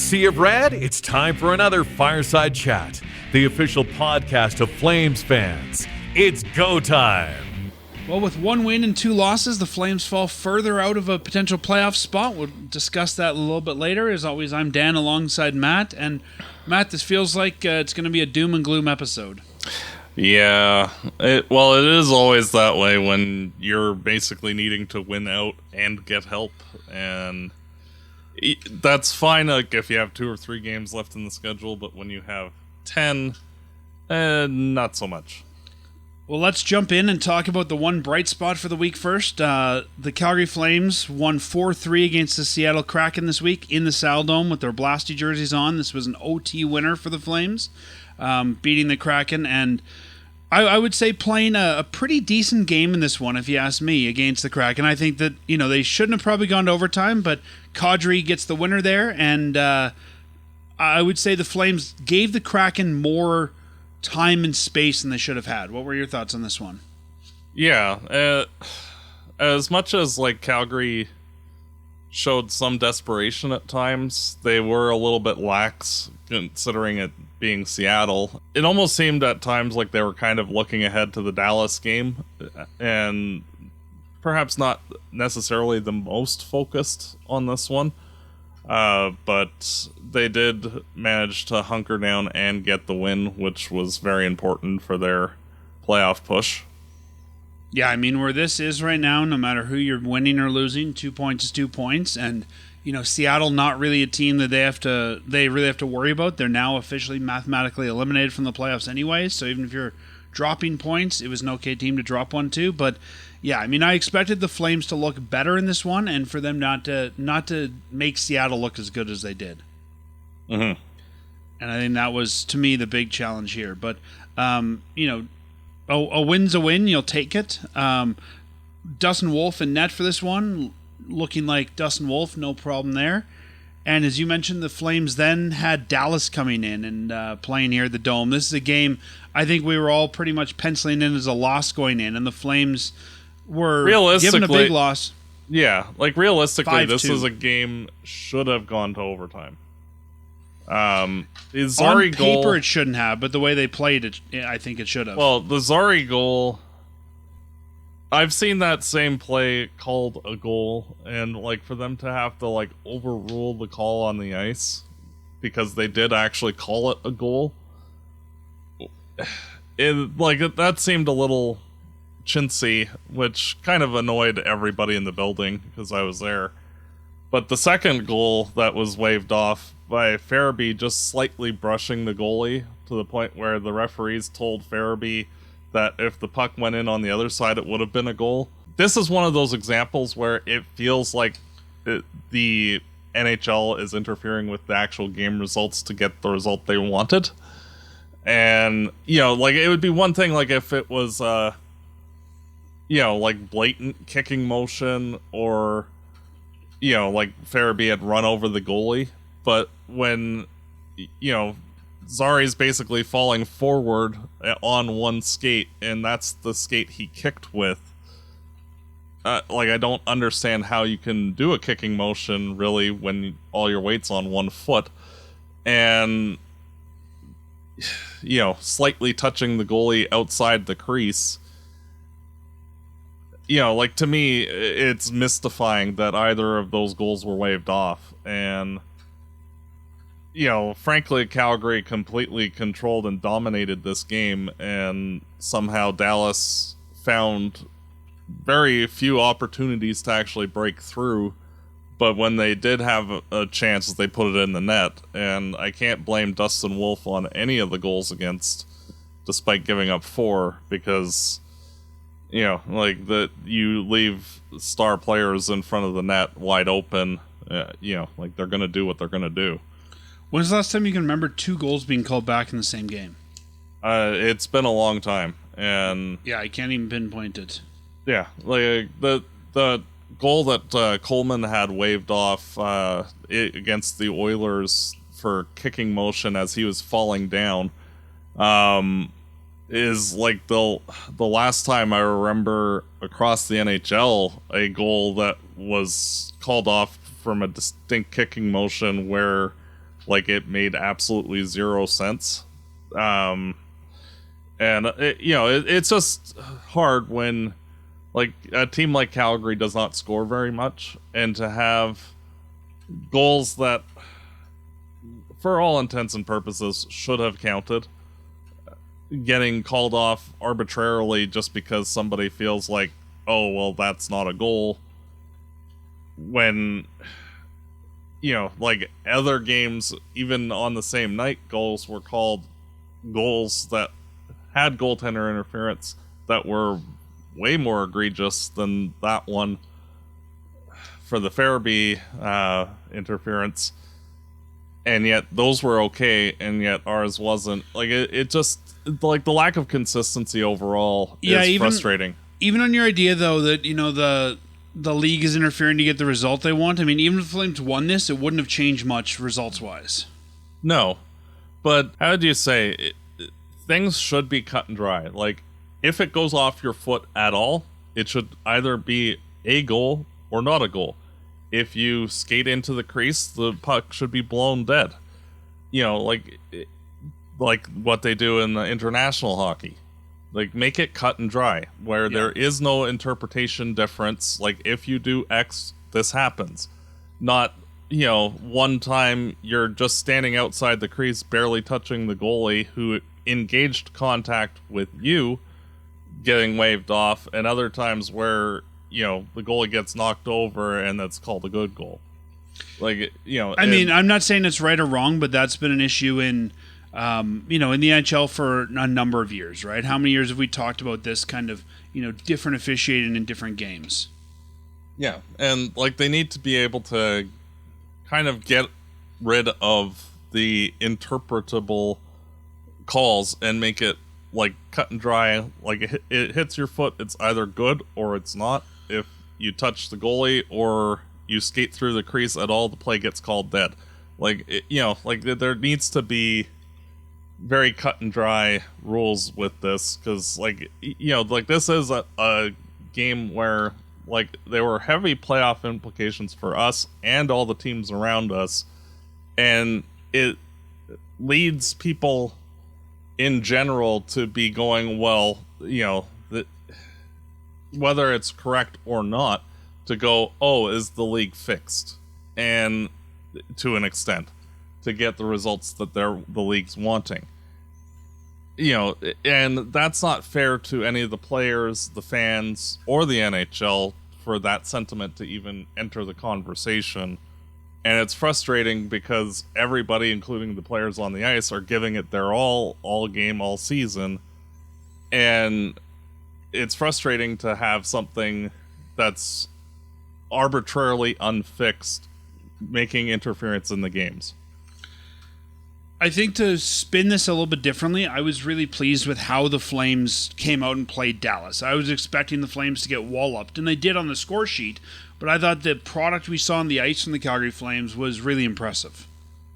sea of red, it's time for another Fireside Chat, the official podcast of Flames fans. It's go time. Well, with 1 win and 2 losses, the Flames fall further out of a potential playoff spot. We'll discuss that a little bit later. As always, I'm Dan alongside Matt. And Matt, this feels like it's going to be a doom and gloom episode. Yeah, it is always that way when you're basically needing to win out and get help, and that's fine like if you have 2 or 3 games left in the schedule, but when you have 10, not so much. Well, let's jump in and talk about the one bright spot for the week first. The Calgary Flames won 4-3 against the Seattle Kraken this week in the Saddledome with their Blasty jerseys on. This was an OT winner for the Flames, beating the Kraken, and I would say playing a pretty decent game in this one, if you ask me, against the Kraken. I think that, they shouldn't have probably gone to overtime, but Kadri gets the winner there, and I would say the Flames gave the Kraken more time and space than they should have had. What were your thoughts on this one? Yeah, as much as Calgary showed some desperation at times, they were a little bit lax considering it being Seattle. It almost seemed at times like they were kind of looking ahead to the Dallas game and perhaps not necessarily the most focused on this one. But they did manage to hunker down and get the win, which was very important for their playoff push. Yeah, I mean, where this is right now, no matter who you're winning or losing, 2 points is 2 points, and Seattle not really a team that they really have to worry about. They're now officially mathematically eliminated from the playoffs anyway. So even if you're dropping points, it was an okay team to drop one too. But yeah, I mean, I expected the Flames to look better in this one, and for them not to make Seattle look as good as they did. Mm-hmm. And I think that was, to me, the big challenge here. But a win's a win. You'll take it. Dustin Wolf in net for this one, looking like Dustin Wolf, no problem there. And as you mentioned, the Flames then had Dallas coming in and playing here at the Dome. This is a game I think we were all pretty much penciling in as a loss going in, and the Flames were given a big loss. Yeah, realistically, 5-2. This is a game should have gone to overtime. The Zari On paper, goal, it shouldn't have, but the way they played it, I think it should have. Well, the Zari goal, I've seen that same play called a goal, and for them to have to overrule the call on the ice because they did actually call it a goal, that seemed a little chintzy, which kind of annoyed everybody in the building because I was there. But the second goal that was waved off by Farabee just slightly brushing the goalie to the point where the referees told Farabee that if the puck went in on the other side, it would have been a goal. This is one of those examples where it feels like the NHL is interfering with the actual game results to get the result they wanted. And, it would be one thing if it was, blatant kicking motion or, Farabee had run over the goalie. But when, Zari's basically falling forward on one skate, and that's the skate he kicked with. I don't understand how you can do a kicking motion, really, when all your weight's on one foot. And, slightly touching the goalie outside the crease. To me, it's mystifying that either of those goals were waved off. And frankly, Calgary completely controlled and dominated this game, and somehow Dallas found very few opportunities to actually break through. But when they did have a chance, they put it in the net, and I can't blame Dustin Wolf on any of the goals against, despite giving up 4, because you leave star players in front of the net wide open. They're gonna do what they're gonna do. When's the last time you can remember 2 goals being called back in the same game? It's been a long time, and yeah, I can't even pinpoint it. Yeah, the goal that Coleman had waved off against the Oilers for kicking motion as he was falling down is the last time I remember across the NHL a goal that was called off from a distinct kicking motion where Like, it made absolutely zero sense. And it's just hard when, like, a team like Calgary does not score very much, and to have goals that, for all intents and purposes, should have counted, getting called off arbitrarily just because somebody feels like, oh, well, that's not a goal, when, like, other games, even on the same night, goals were called goals that had goaltender interference that were way more egregious than that one for the Farabee interference, and yet those were okay, and yet ours wasn't. Like, it just, like, the lack of consistency overall is frustrating. Even on your idea, though, that, the league is interfering to get the result they want, I mean, even if the Flames won this, it wouldn't have changed much results-wise. No, but how do you say, things should be cut and dry. Like, if it goes off your foot at all, it should either be a goal or not a goal. If you skate into the crease, the puck should be blown dead. Like what they do in the international hockey. Like, make it cut and dry, where there is no interpretation difference. Like, if you do X, this happens. Not, one time you're just standing outside the crease, barely touching the goalie who engaged contact with you, getting waved off, and other times where, the goalie gets knocked over and that's called a good goal. Like, I mean, I'm not saying it's right or wrong, but that's been an issue in in the NHL for a number of years, right? How many years have we talked about this kind of, different officiating in different games? Yeah, and, like, they need to be able to kind of get rid of the interpretable calls and make it, like, cut and dry. Like, it hits your foot, it's either good or it's not. If you touch the goalie or you skate through the crease at all, the play gets called dead. Like, there needs to be very cut and dry rules with this, because, like, this is a game where, like, there were heavy playoff implications for us and all the teams around us, and it leads people in general to be going, well, whether it's correct or not, to go, oh, is the league fixed? And to an extent, to get the results that the league's wanting. And that's not fair to any of the players, the fans, or the NHL for that sentiment to even enter the conversation. And it's frustrating because everybody, including the players on the ice, are giving it their all game, all season. And it's frustrating to have something that's arbitrarily unfixed making interference in the games. I think to spin this a little bit differently, I was really pleased with how the Flames came out and played Dallas. I was expecting the Flames to get walloped, and they did on the score sheet, but I thought the product we saw on the ice from the Calgary Flames was really impressive.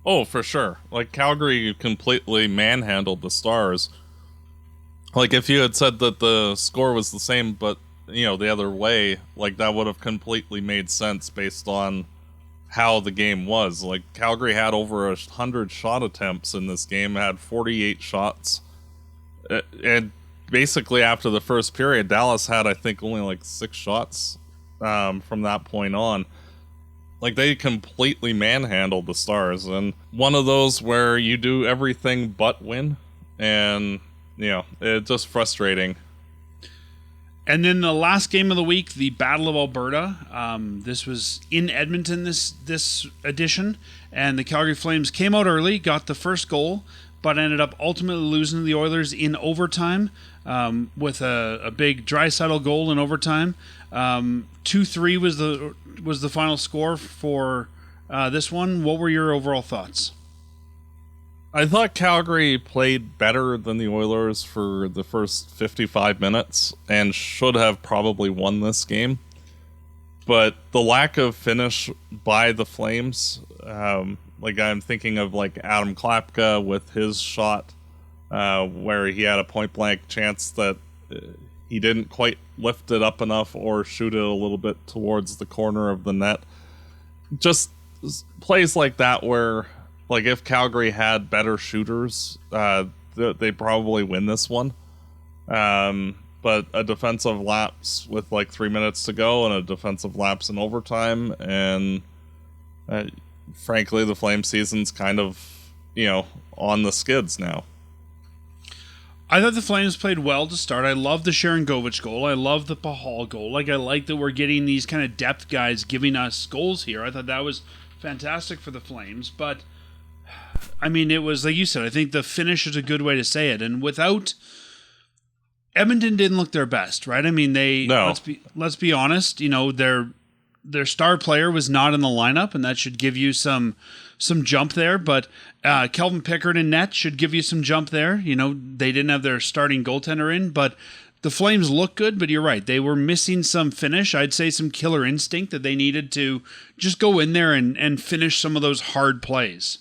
Oh, for sure. Like, Calgary completely manhandled the Stars. Like, if you had said that the score was the same, but, the other way, like, that would have completely made sense based on how the game was. Like, Calgary had over 100 shot attempts in this game, had 48 shots. And basically after the first period, Dallas had, I think, only like 6 shots from that point on. Like, they completely manhandled the Stars, and one of those where you do everything but win, and it's just frustrating. And then the last game of the week, the Battle of Alberta. This was in Edmonton this edition, and the Calgary Flames came out early, got the first goal, but ended up ultimately losing to the Oilers in overtime with a big Draisaitl goal in overtime. 2-3 was the final score for this one. What were your overall thoughts? I thought Calgary played better than the Oilers for the first 55 minutes and should have probably won this game. But the lack of finish by the Flames, like, I'm thinking of, like, Adam Klapka with his shot, where he had a point-blank chance that he didn't quite lift it up enough or shoot it a little bit towards the corner of the net. Just plays like that where, like if Calgary had better shooters, they probably win this one. But a defensive lapse with like 3 minutes to go and a defensive lapse in overtime, and frankly, the Flame season's kind of, on the skids now. I thought the Flames played well to start. I love the Sharon Govich goal. I love the Pahal goal. I like that we're getting these kind of depth guys giving us goals here. I thought that was fantastic for the Flames. But, I mean, it was, like you said, I think the finish is a good way to say it. And without... Edmonton didn't look their best, right? I mean, let's be honest, their star player was not in the lineup, and that should give you some jump there. But Kelvin Pickard in net should give you some jump there. They didn't have their starting goaltender in, but the Flames look good. But you're right, they were missing some finish. I'd say some killer instinct that they needed to just go in there and finish some of those hard plays.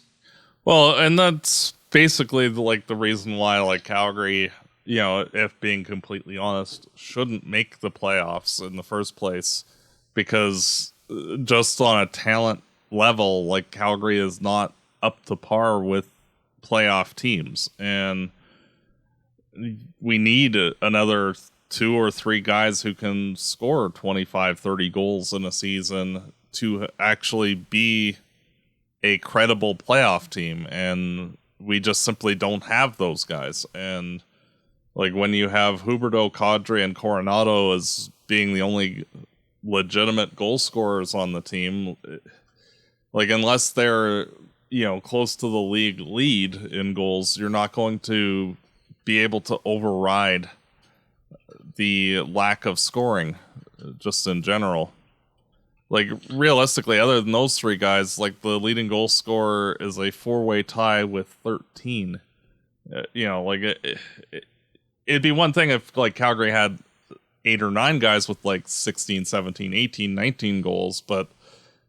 Well, and that's basically the reason why Calgary, if being completely honest, shouldn't make the playoffs in the first place. Because just on a talent level, Calgary is not up to par with playoff teams. And we need another 2 or 3 guys who can score 25, 30 goals in a season to actually be a credible playoff team. And we just simply don't have those guys. And when you have Huberdeau, Kadri, and Coronado as being the only legitimate goal scorers on the team, unless they're close to the league lead in goals, you're not going to be able to override the lack of scoring just in general. Realistically, other than those 3 guys, the leading goal scorer is a 4-way tie with 13. It'd be one thing if Calgary had 8 or 9 guys with 16, 17, 18, 19 goals, but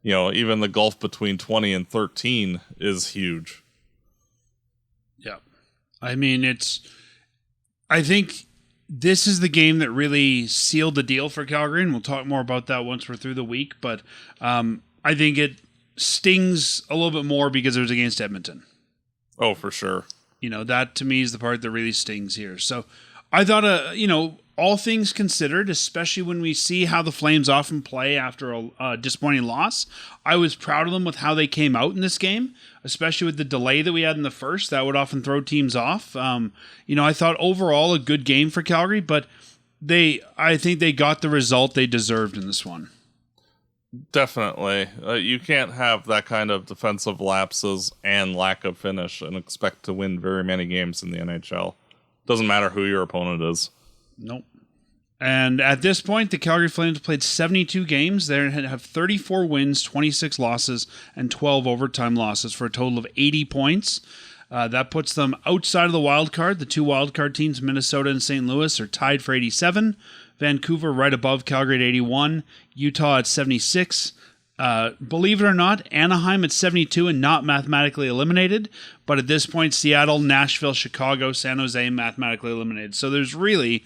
even the gulf between 20 and 13 is huge. Yeah. I mean, I think this is the game that really sealed the deal for Calgary, and we'll talk more about that once we're through the week, but I think it stings a little bit more because it was against Edmonton. Oh, for sure. That to me is the part that really stings here. So I thought, all things considered, especially when we see how the Flames often play after a disappointing loss, I was proud of them with how they came out in this game, especially with the delay that we had in the first. That would often throw teams off. I thought overall a good game for Calgary, but I think they got the result they deserved in this one. Definitely. You can't have that kind of defensive lapses and lack of finish and expect to win very many games in the NHL. Doesn't matter who your opponent is. Nope. And at this point, the Calgary Flames played 72 games. They have 34 wins, 26 losses, and 12 overtime losses for a total of 80 points. That puts them outside of the wild card. The 2 wild card teams, Minnesota and St. Louis, are tied for 87. Vancouver right above Calgary at 81. Utah at 76. Believe it or not, Anaheim at 72 and not mathematically eliminated. But at this point, Seattle, Nashville, Chicago, San Jose mathematically eliminated. So there's really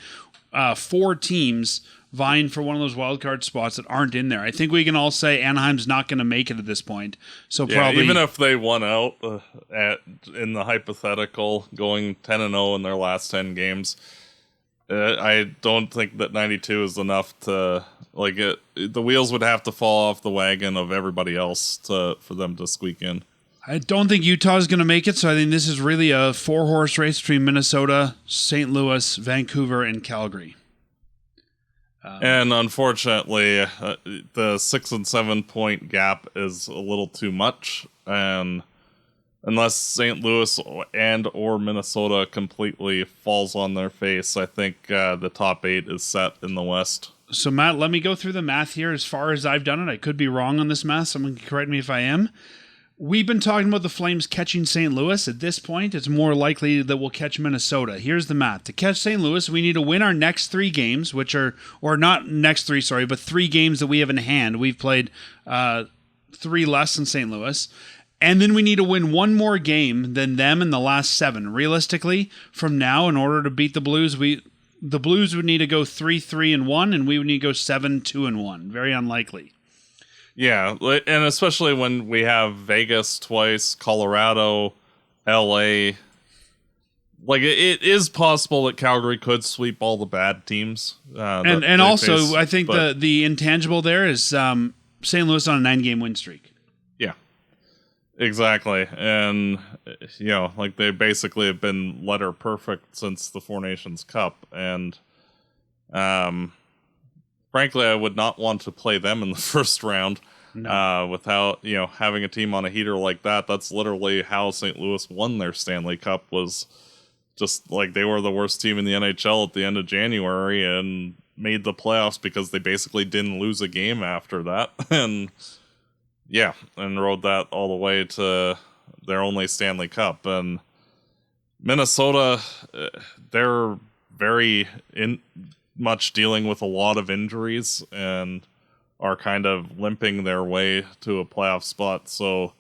4 teams vying for one of those wild card spots that aren't in there. I think we can all say Anaheim's not going to make it at this point. So probably even if they won out in the hypothetical going 10-0 in their last 10 games, I don't think that 92 is enough to the wheels would have to fall off the wagon of everybody else for them to squeak in. I don't think Utah's going to make it, so I think this is really a 4-horse race between Minnesota, St. Louis, Vancouver, and Calgary. And unfortunately, the 6 and 7 point gap is a little too much, and unless St. Louis and or Minnesota completely falls on their face, I think the top 8 is set in the West. So, Matt, let me go through the math here as far as I've done it. I could be wrong on this math. Someone can correct me if I am. We've been talking about the Flames catching St. Louis. At this point, it's more likely that we'll catch Minnesota. Here's the math. To catch St. Louis, we need to win our next 3 games, which are, or not next 3, sorry, but 3 games that we have in hand. We've played 3 less than St. Louis. And then we need to win 1 more game than them in the last 7. Realistically, from now, in order to beat the Blues, the Blues would need to go 3-3-1, and we would need to go 7-2-1. Very unlikely. Yeah, and especially when we have Vegas twice, Colorado, LA. Like, it is possible that Calgary could sweep all the bad teams. And also, I think the intangible there is St. Louis on a 9-game win streak. Yeah, exactly. And, like, they basically have been letter perfect since the Four Nations Cup. And, frankly, I would not want to play them in the first round. No. Without, having a team on a heater like that. That's literally how St. Louis won their Stanley Cup, was just like they were the worst team in the NHL at the end of January and made the playoffs because they basically didn't lose a game after that. And rode that all the way to their only Stanley Cup. And Minnesota, they're very much dealing with a lot of injuries and are kind of limping their way to a playoff spot. So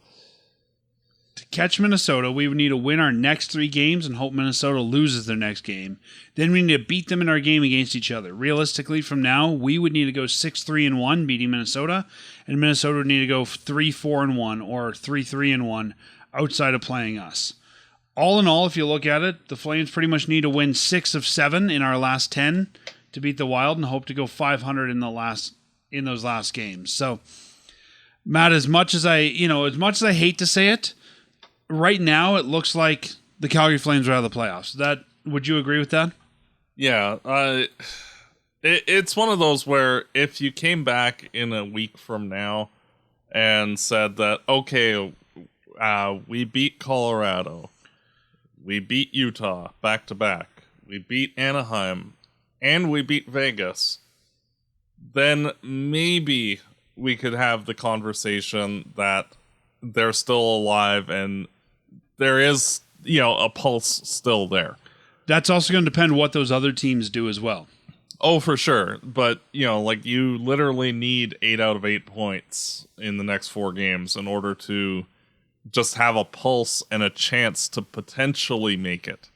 to catch Minnesota, we would need to win our next 3 games and hope Minnesota loses their next game. Then we need to beat them in our game against each other. Realistically, from now, we would need to go 6-3-1, beating Minnesota, and Minnesota would need to go 3-4-1 or 3-3-1 outside of playing us. All in all, if you look at it, the Flames pretty much need to win 6 of 7 in our last 10 to beat the Wild and hope to go 500 in those last games. So, Matt, as much as I hate to say it, right now it looks like the Calgary Flames are out of the playoffs. Would you agree with that? Yeah, it's one of those where if you came back in a week from now and said that, okay, we beat Colorado, we beat Utah back to back, we beat Anaheim, and we beat Vegas, then maybe we could have the conversation that they're still alive and there is, a pulse still there. That's also going to depend what those other teams do as well. Oh, for sure. But, like you literally need 8 out of 8 points in the next 4 games in order to just have a pulse and a chance to potentially make it.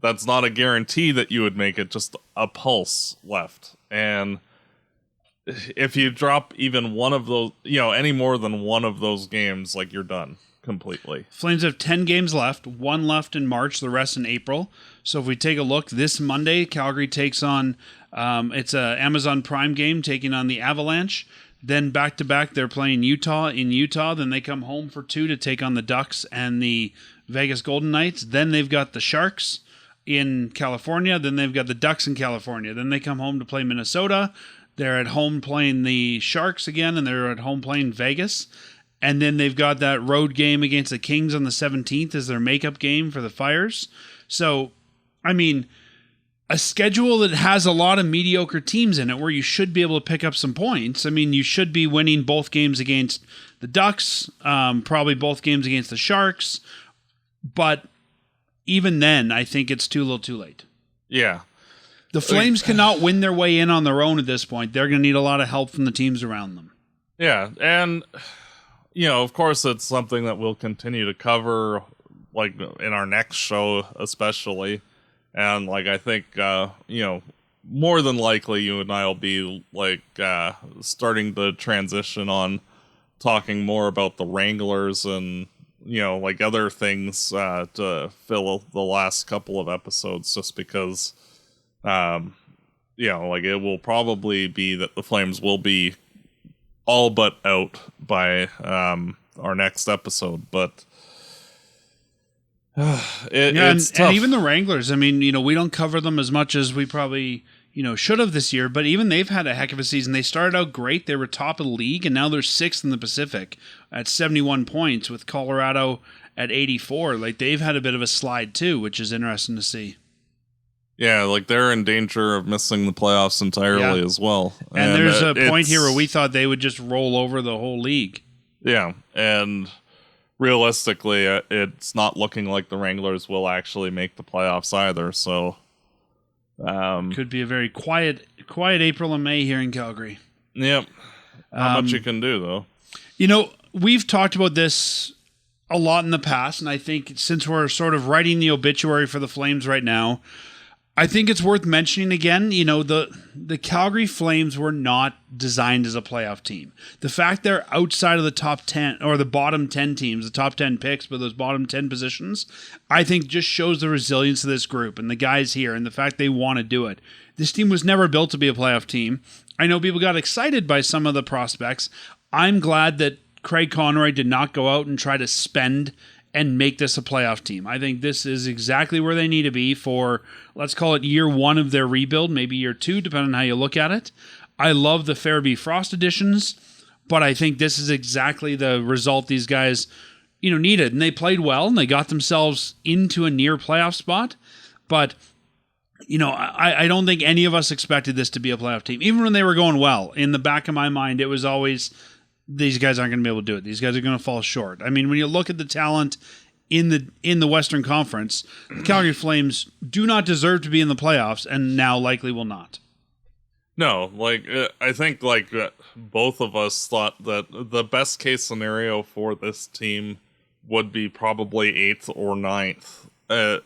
That's not a guarantee that you would make it, just a pulse left. And if you drop even one of those, any more than one of those games, like, you're done completely. Flames have 10 games left, 1 left in March, the rest in April. So if we take a look, this Monday, Calgary takes on, it's a Amazon Prime game, taking on the Avalanche. Then back-to-back, they're playing Utah in Utah. Then they come home for 2 to take on the Ducks and the Vegas Golden Knights. Then they've got the Sharks in California. Then they've got the Ducks in California. Then they come home to play Minnesota. They're at home playing the Sharks again, and they're at home playing Vegas. And then they've got that road game against the Kings on the 17th as their makeup game for the Fires. So, I mean, a schedule that has a lot of mediocre teams in it where you should be able to pick up some points. I mean, you should be winning both games against the Ducks, probably both games against the Sharks. But even then, I think it's too little too late. Yeah. The Flames cannot win their way in on their own at this point. They're going to need a lot of help from the teams around them. Yeah, and of course, it's something that we'll continue to cover, like, in our next show, especially. And, like, I think, more than likely, you and I will be, like, starting the transition on talking more about the Wranglers and, like, other things to fill the last couple of episodes, just because, like, it will probably be that the Flames will be all but out by our next episode, but it's tough. And even the Wranglers, I mean, we don't cover them as much as we probably should have this year, but even they've had a heck of a season. They started out great, they were top of the league, and now they're 6th in the Pacific at 71 points with Colorado at 84. Like, they've had a bit of a slide too, which is interesting to see. Yeah, like, they're in danger of missing the playoffs entirely as well. And there's a point here where we thought they would just roll over the whole league. Yeah, and realistically, it's not looking like the Wranglers will actually make the playoffs either. So, could be a very quiet April and May here in Calgary. Yep. Not much you can do, though. We've talked about this a lot in the past, and I think since we're sort of writing the obituary for the Flames right now, I think it's worth mentioning again, you know, the Calgary Flames were not designed as a playoff team. The fact they're outside of the top 10 or the bottom 10 teams, the top 10 picks, but those bottom 10 positions, I think just shows the resilience of this group and the guys here and the fact they want to do it. This team was never built to be a playoff team. I know people got excited by some of the prospects. I'm glad that Craig Conroy did not go out and try to spend and make this a playoff team. I think this is exactly where they need to be for, let's call it year one of their rebuild, maybe year two, depending on how you look at it. I love the Farabee Frost additions, but I think this is exactly the result these guys, you know, needed. And they played well, and they got themselves into a near playoff spot. But, you know, I don't think any of us expected this to be a playoff team. Even when they were going well, in the back of my mind, it was always, these guys aren't going to be able to do it. These guys are going to fall short. I mean, when you look at the talent in the Western Conference, the Calgary Flames do not deserve to be in the playoffs, and now likely will not. No, like, I think, like, both of us thought that the best case scenario for this team would be probably 8th or 9th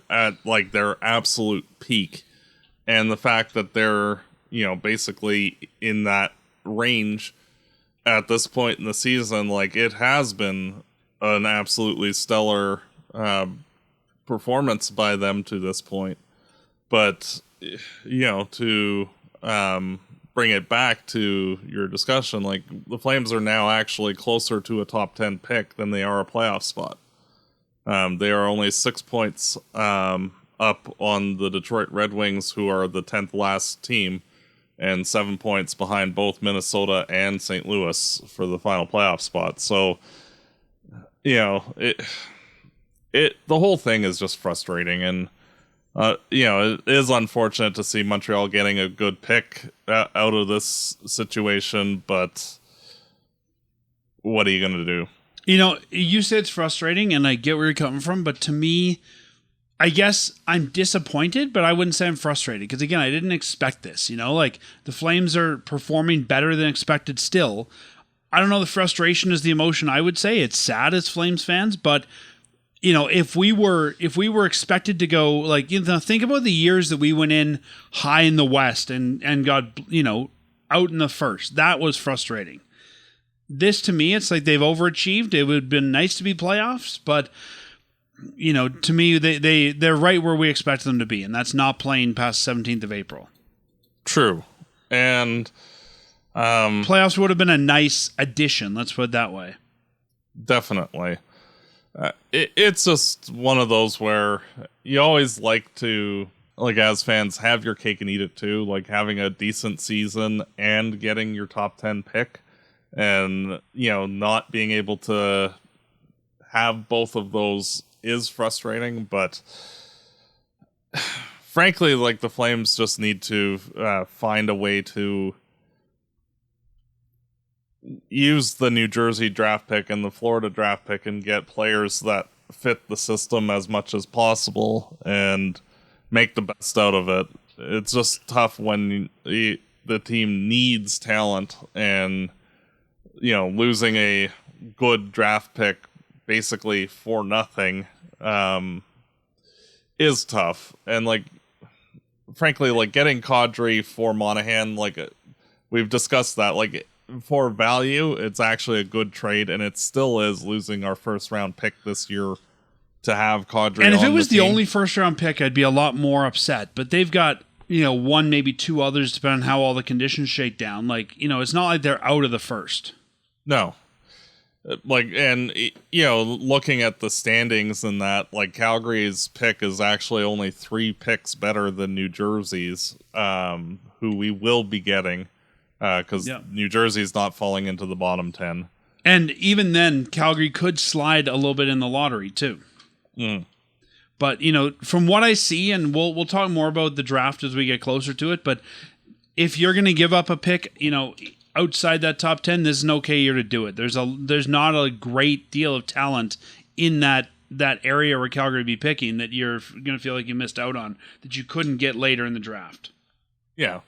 at, like, their absolute peak. And the fact that they're, you know, basically in that range at this point in the season, like, it has been an absolutely stellar performance by them to this point. But, you know, to bring it back to your discussion, like, the Flames are now actually closer to a top 10 pick than they are a playoff spot. They are only 6 points up on the Detroit Red Wings, who are the 10th last team, and 7 points behind both Minnesota and St. Louis for the final playoff spot. So, you know, the whole thing is just frustrating, and you know, it is unfortunate to see Montreal getting a good pick out of this situation, but what are you going to do? You know, you say it's frustrating, and I get where you're coming from, but to me, I guess I'm disappointed, but I wouldn't say I'm frustrated, because again, I didn't expect this. You know, like, the Flames are performing better than expected still. I don't know, the frustration is the emotion I would say. It's sad as Flames fans, but, you know, if we were expected to go, like, you know, think about the years that we went in high in the West and got, you know, out in the first. That was frustrating. This, to me, it's like they've overachieved. It would have been nice to be playoffs, but, you know, to me, they're right where we expect them to be, and that's not playing past 17th of April. True. And playoffs would have been a nice addition, let's put it that way. Definitely. It's just one of those where you always like to, like, as fans, have your cake and eat it too, like having a decent season and getting your top 10 pick, and, you know, not being able to have both of those is frustrating, but frankly, like, the Flames just need to find a way to use the New Jersey draft pick and the Florida draft pick and get players that fit the system as much as possible and make the best out of it. It's just tough when the team needs talent, and, you know, losing a good draft pick basically for nothing is tough. And, like, frankly, like, getting Kadri for Monahan, like, we've discussed that, like, for value, it's actually a good trade, and it still is losing our first round pick this year to have Kadri. And if it was the only first round pick, I'd be a lot more upset. But they've got, you know, one, maybe two others, depending on how all the conditions shake down. Like, you know, it's not like they're out of the first. No. Like, and, you know, looking at the standings and that, like, Calgary's pick is actually only 3 picks better than New Jersey's, who we will be getting. Because New Jersey's not falling into the bottom 10. And even then, Calgary could slide a little bit in the lottery, too. But, you know, from what I see, and we'll talk more about the draft as we get closer to it, but if you're going to give up a pick, you know, outside that top 10, this is an okay year to do it. There's not a great deal of talent in that area where Calgary would be picking that you're going to feel like you missed out on, that you couldn't get later in the draft. Yeah.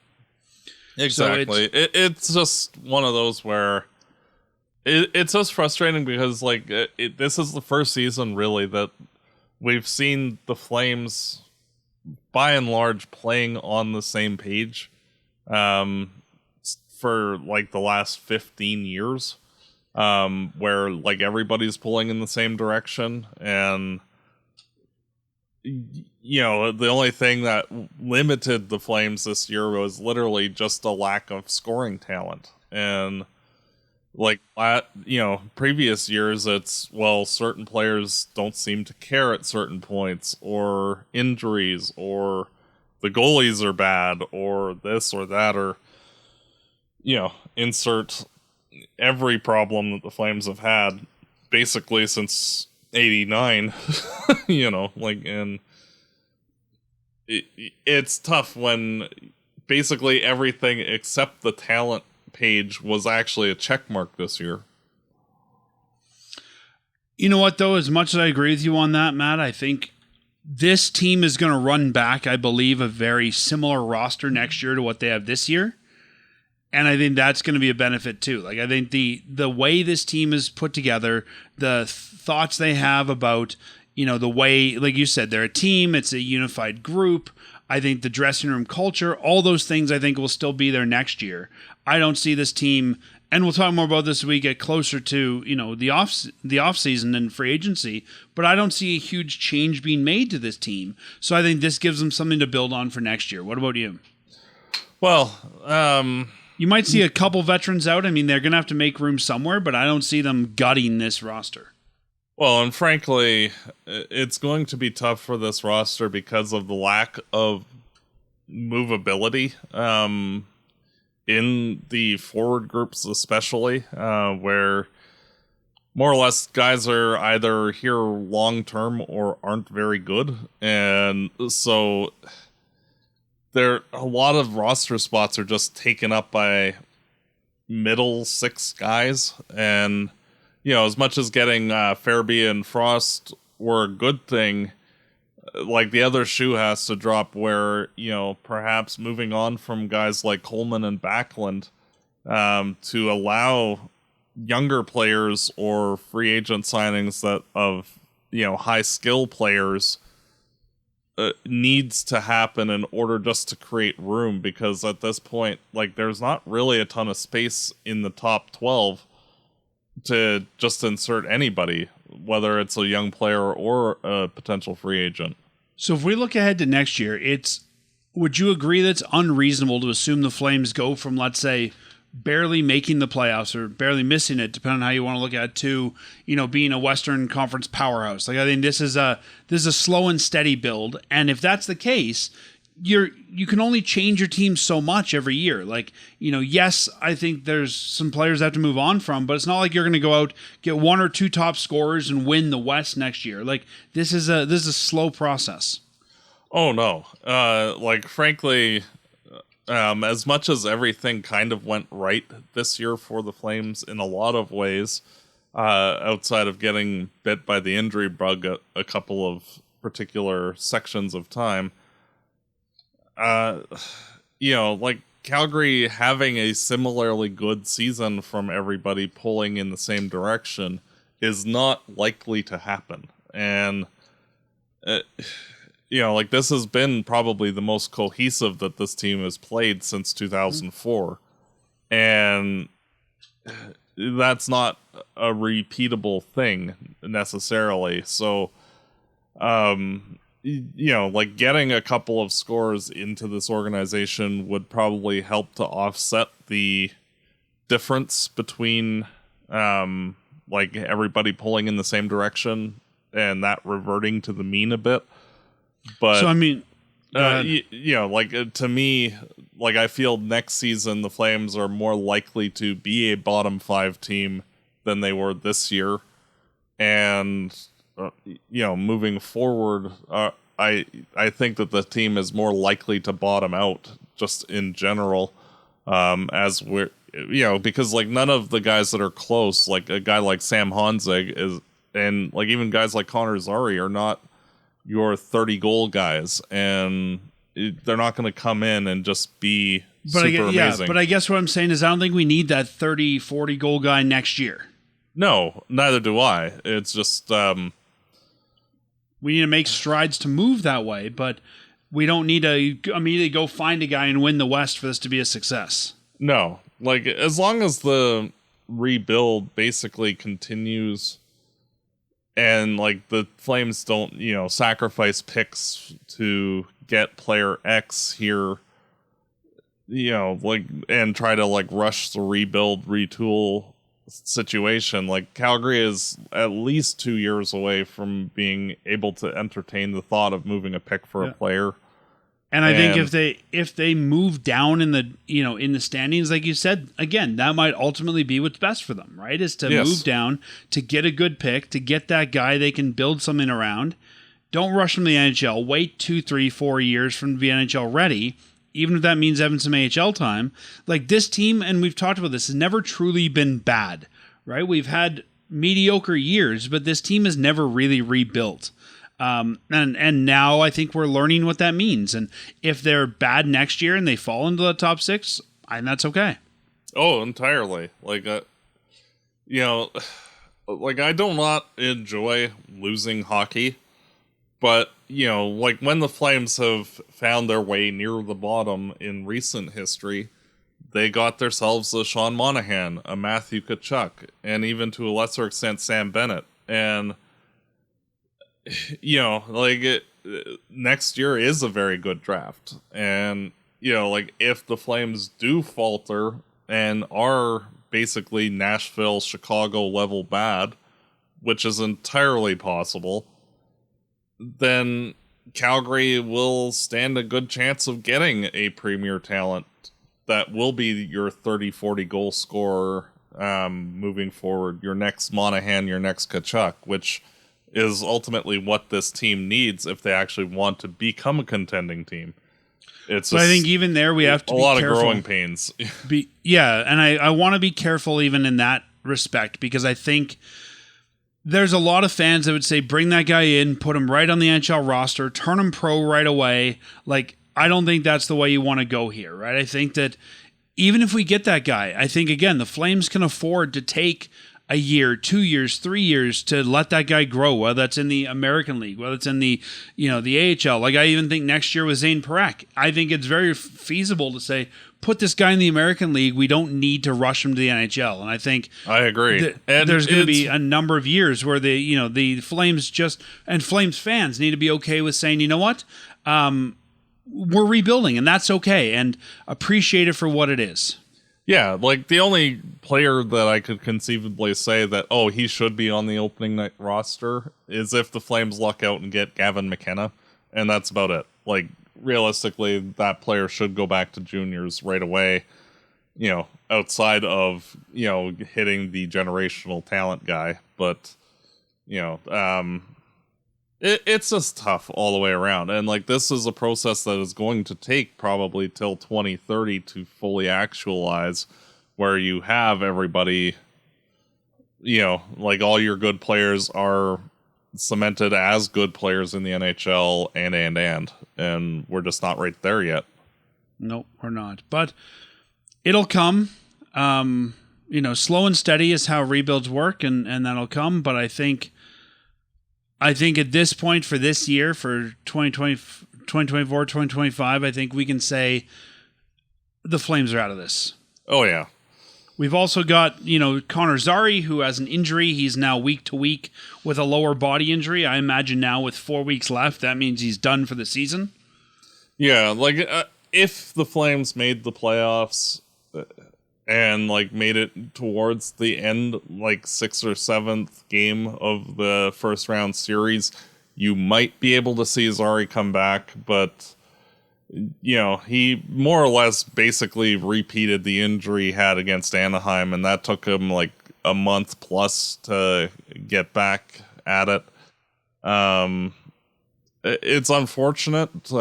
Exactly. So it's just one of those where it's just frustrating because, like, this is the first season really that we've seen the Flames by and large playing on the same page for like the last 15 years, where like everybody's pulling in the same direction. And the only thing that limited the Flames this year was literally just a lack of scoring talent. And like, previous years, it's, well, certain players don't seem to care at certain points, or injuries, or the goalies are bad, or this or that, or, insert every problem that the Flames have had basically since 89, and it's tough when basically everything except the talent page was actually a check mark this year. You know what, though? As much as I agree with you on that, Matt, I think this team is going to run back, I believe, a very similar roster next year to what they have this year. And I think that's going to be a benefit too. Like, I think the way this team is put together, the thoughts they have about, the way, like you said, they're a team, it's a unified group. I think the dressing room culture, all those things I think will still be there next year. I don't see this team, and we'll talk more about this as we get closer to, the off season and free agency, but I don't see a huge change being made to this team. So I think this gives them something to build on for next year. What about you? Well, you might see a couple veterans out. I mean, they're going to have to make room somewhere, but I don't see them gutting this roster. Well, and frankly, it's going to be tough for this roster because of the lack of movability in the forward groups, especially, where more or less guys are either here long-term or aren't very good. And so a lot of roster spots are just taken up by middle six guys. And as much as getting Farabee and Frost were a good thing, like the other shoe has to drop where, perhaps moving on from guys like Coleman and Backlund to allow younger players or free agent signings that of, high skill players needs to happen in order just to create room. Because at this point, like, there's not really a ton of space in the top 12 to just insert anybody, whether it's a young player or a potential free agent. So if we look ahead to next year, would you agree that it's unreasonable to assume the Flames go from, let's say, barely making the playoffs or barely missing it, depending on how you want to look at it, to, being a Western Conference powerhouse? Like, I think this is a slow and steady build. And if that's the case, you can only change your team so much every year. Like, yes, I think there's some players that have to move on from, but it's not like you're going to go out, get one or two top scorers and win the West next year. Like, this is a slow process. Oh no. Frankly, as much as everything kind of went right this year for the Flames in a lot of ways, outside of getting bit by the injury bug a couple of particular sections of time, Calgary having a similarly good season from everybody pulling in the same direction is not likely to happen. And, this has been probably the most cohesive that this team has played since 2004. And that's not a repeatable thing necessarily. So, getting a couple of scores into this organization would probably help to offset the difference between, everybody pulling in the same direction and that reverting to the mean a bit. But, so, I mean, to me, I feel next season the Flames are more likely to be a bottom 5 team than they were this year. And, moving forward, I think that the team is more likely to bottom out just in general, as we're, because none of the guys that are close, like a guy like Sam Honzig is, and even guys like Connor Zary are not your 30 goal guys, and they're not going to come in and just be super amazing. But I guess what I'm saying is I don't think we need that 30, 40 goal guy next year. No, neither do I. It's just, we need to make strides to move that way. But we don't need to immediately go find a guy and win the West for this to be a success. No, like as long as the rebuild basically continues and like the Flames don't, sacrifice picks to get player X here, and try to like rush the rebuild, retool situation. Like Calgary is at least 2 years away from being able to entertain the thought of moving a pick for a player. And I think if they move down in the in the standings, like you said, again, that might ultimately be what's best for them, right? Is to move down, to get a good pick, to get that guy they can build something around. Don't rush from the NHL. Wait 2, 3, 4 years from the NHL ready, even if that means having some AHL time. Like this team, and we've talked about this, has never truly been bad, right? We've had mediocre years, but this team has never really rebuilt. And now I think we're learning what that means. And if they're bad next year and they fall into the top 6, and that's okay. Oh, entirely. Like, like I do not enjoy losing hockey, but like when the Flames have found their way near the bottom in recent history, they got themselves a Sean Monahan, a Matthew Tkachuk, and even to a lesser extent Sam Bennett. And next year is a very good draft. And, like if the Flames do falter and are basically Nashville, Chicago level bad, which is entirely possible, then Calgary will stand a good chance of getting a premier talent that will be your 30, 40 goal scorer moving forward. Your next Monahan, your next Tkachuk, which is ultimately what this team needs if they actually want to become a contending team. But I think even there we have to be careful. A lot of growing pains. And I want to be careful even in that respect, because I think there's a lot of fans that would say, bring that guy in, put him right on the NHL roster, turn him pro right away. Like, I don't think that's the way you want to go here, right? I think that even if we get that guy, I think, again, the Flames can afford to take a year, 2 years, 3 years to let that guy grow, whether that's in the American League, whether it's in the, the AHL. Like I even think next year with Zane Parekh, I think it's very feasible to say, put this guy in the American League. We don't need to rush him to the NHL. And I think I agree. And there's going to be a number of years where the Flames and Flames fans need to be okay with saying, you know what? We're rebuilding, and that's okay, and appreciate it for what it is. Yeah, like the only player that I could conceivably say that, he should be on the opening night roster is if the Flames luck out and get Gavin McKenna, and that's about it. Like, realistically, that player should go back to juniors right away, outside of, hitting the generational talent guy. But, it's just tough all the way around. And, like, this is a process that is going to take probably till 2030 to fully actualize, where you have everybody, like all your good players are cemented as good players in the NHL and we're just not right there yet. Nope, we're not. But it'll come. Slow and steady is how rebuilds work, and that'll come. But I think at this point for this year, for 2024, 2025, I think we can say the Flames are out of this. Oh, yeah. We've also got, Connor Zary, who has an injury. He's now week to week with a lower body injury. I imagine now with 4 weeks left, that means he's done for the season. Yeah, like if the Flames made the playoffs and like made it towards the end, like 6th or 7th game of the first round series, you might be able to see Zary come back, but he more or less basically repeated the injury he had against Anaheim, and that took him like a month plus to get back at it. It's unfortunate.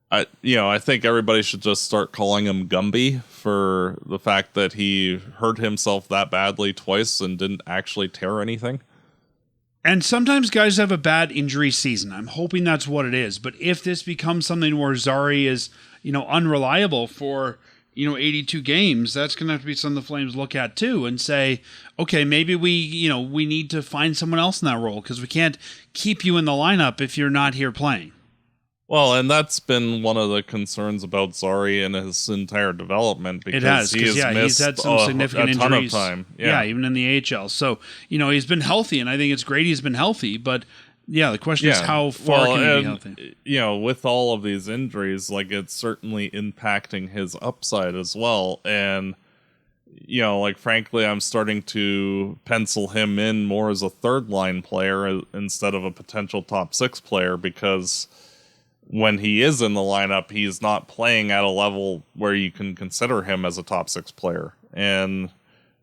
I think everybody should just start calling him Gumby for the fact that he hurt himself that badly twice and didn't actually tear anything. And sometimes guys have a bad injury season. I'm hoping that's what it is. But if this becomes something where Zary is, unreliable for, 82 games, that's going to have to be something the Flames look at too and say, okay, maybe we need to find someone else in that role because we can't keep you in the lineup if you're not here playing. Well, and that's been one of the concerns about Zari and his entire development because It has, he has missed he's had some significant a ton injuries. of time. Yeah, even in the AHL. So, he's been healthy, and I think it's great he's been healthy, but yeah, the question is how far can he be healthy? With all of these injuries, like it's certainly impacting his upside as well. And, frankly, I'm starting to pencil him in more as a third line player instead of a potential top six player because when he is in the lineup, he's not playing at a level where you can consider him as a top six player. And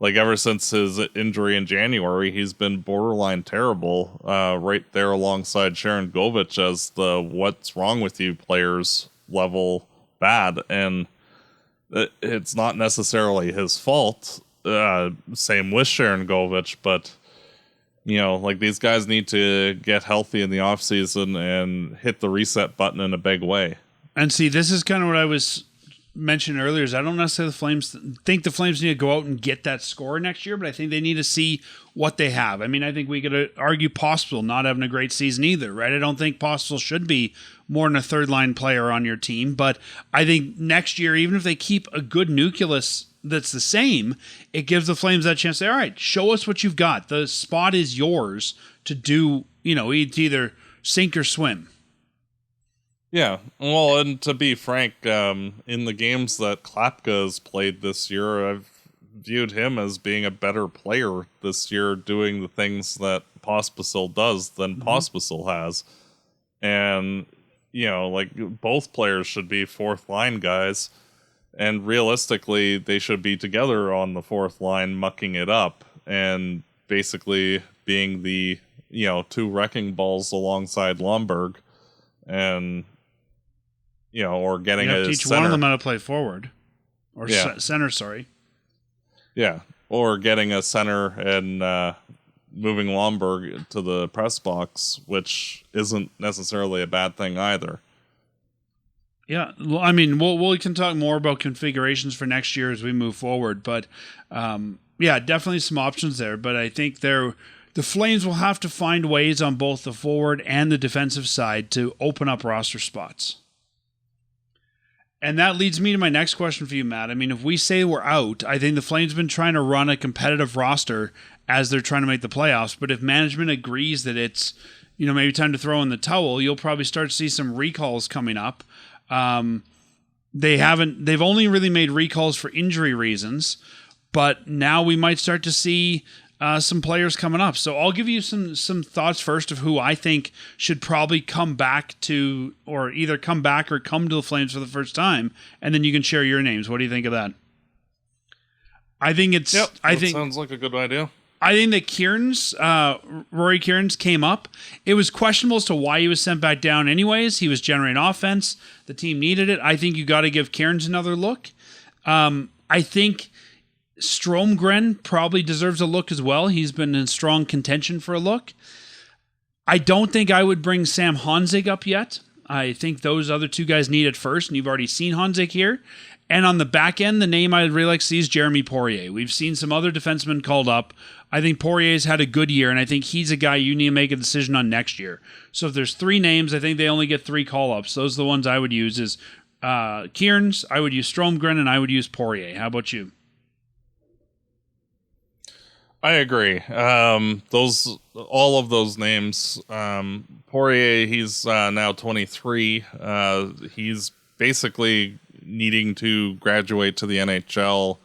ever since his injury in January, he's been borderline terrible, right there alongside Sharon Govich as the what's wrong with you players level bad. And it's not necessarily his fault. Same with Sharon Govich, but these guys need to get healthy in the offseason and hit the reset button in a big way. And see, this is kind of what I was mentioning earlier is I don't necessarily think the Flames need to go out and get that score next year, but I think they need to see what they have. I mean, I think we could argue Possible not having a great season either, right? I don't think Possible should be more than a third line player on your team, but I think next year, even if they keep a good nucleus that's the same, it gives the Flames that chance to say, all right, show us what you've got. The spot is yours to do, to either sink or swim. Yeah, well, and to be frank, in the games that Klapka has played this year, I've viewed him as being a better player this year doing the things that Pospisil does than Pospisil has. And, both players should be fourth line guys. And realistically, they should be together on the fourth line, mucking it up and basically being the, two wrecking balls alongside Lomberg and, or getting you have a to teach center. one of them how to play forward or center, sorry. Yeah. Or getting a center and moving Lomberg to the press box, which isn't necessarily a bad thing either. Yeah, well, I mean, we can talk more about configurations for next year as we move forward, but definitely some options there. But I think the Flames will have to find ways on both the forward and the defensive side to open up roster spots. And that leads me to my next question for you, Matt. I mean, if we say we're out, I think the Flames have been trying to run a competitive roster as they're trying to make the playoffs. But if management agrees that it's, maybe time to throw in the towel, you'll probably start to see some recalls coming up. They've only really made recalls for injury reasons, but now we might start to see some players coming up. So I'll give you some thoughts first of who I think should probably come back to, or either come back or come to the Flames for the first time, and then you can share your names. What do you think of that? I think sounds like a good idea. I think that Rory Kieran's came up. It was questionable as to why he was sent back down anyways. He was generating offense. The team needed it. I think you got to give Kieran's another look. I think Stromgren probably deserves a look as well. He's been in strong contention for a look. I don't think I would bring Sam Honzig up yet. I think those other two guys need it first, and you've already seen Honzig here. And on the back end, the name I'd really like to see is Jeremy Poirier. We've seen some other defensemen called up. I think Poirier's had a good year, and I think he's a guy you need to make a decision on next year. So if there's three names, I think they only get 3 call-ups. Those are the ones I would use is Kieran's, I would use Stromgren, and I would use Poirier. How about you? I agree. All of those names. Poirier, he's now 23. He's basically needing to graduate to the NHL,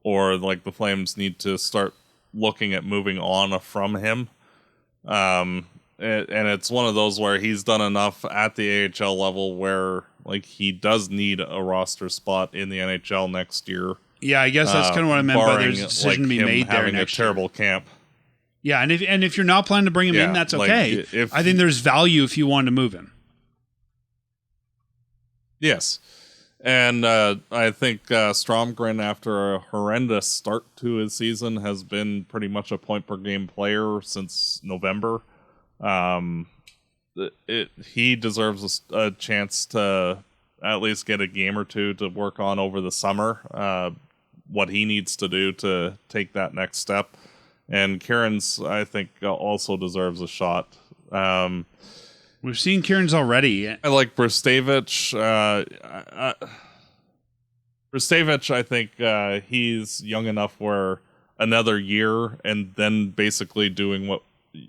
or the Flames need to start looking at moving on from him. And it's one of those where he's done enough at the AHL level where he does need a roster spot in the NHL next year. Yeah, I guess that's kind of what I meant by there's a decision to be made there having next a terrible year. Camp. Yeah, and if you're not planning to bring him in, that's okay. I think there's value if you want to move him. Yes. And I think Stromgren, after a horrendous start to his season, has been pretty much a point-per-game player since November. He deserves a chance to at least get a game or two to work on over the summer, what he needs to do to take that next step. And Kieran's, I think, also deserves a shot. We've seen Kieran's already. I like Brustevich. Brustevich, I think he's young enough where another year and then basically doing what